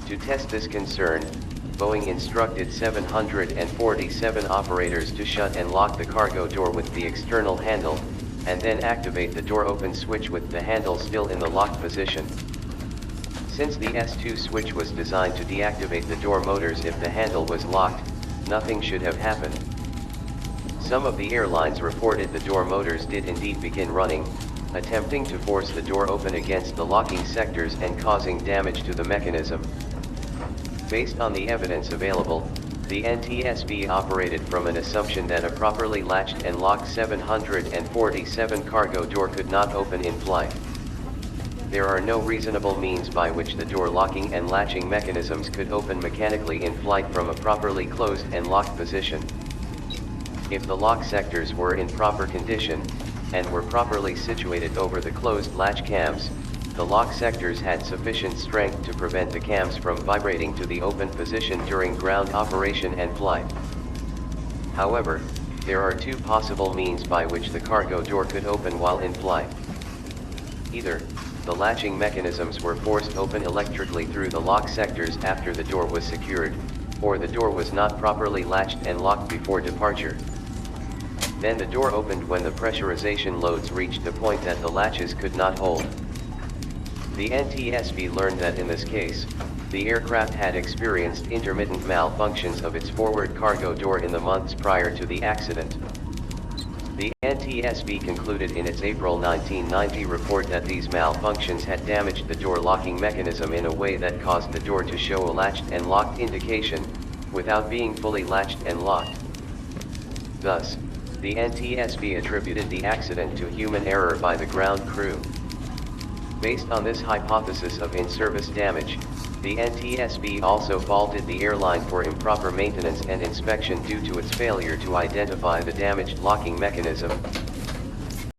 To test this concern, Boeing instructed 747 operators to shut and lock the cargo door with the external handle, and then activate the door open switch with the handle still in the locked position. Since the S2 switch was designed to deactivate the door motors if the handle was locked, nothing should have happened. Some of the airlines reported the door motors did indeed begin running, attempting to force the door open against the locking sectors and causing damage to the mechanism. Based on the evidence available, the NTSB operated from an assumption that a properly latched and locked 747 cargo door could not open in flight. There are no reasonable means by which the door locking and latching mechanisms could open mechanically in flight from a properly closed and locked position. If the lock sectors were in proper condition, and were properly situated over the closed latch cams, the lock sectors had sufficient strength to prevent the cams from vibrating to the open position during ground operation and flight. However, there are two possible means by which the cargo door could open while in flight. Either, the latching mechanisms were forced open electrically through the lock sectors after the door was secured, or the door was not properly latched and locked before departure. Then the door opened when the pressurization loads reached a point that the latches could not hold. The NTSB learned that in this case, the aircraft had experienced intermittent malfunctions of its forward cargo door in the months prior to the accident. The NTSB concluded in its April 1990 report that these malfunctions had damaged the door locking mechanism in a way that caused the door to show a latched and locked indication, without being fully latched and locked. Thus, the NTSB attributed the accident to human error by the ground crew. Based on this hypothesis of in-service damage, the NTSB also faulted the airline for improper maintenance and inspection due to its failure to identify the damaged locking mechanism,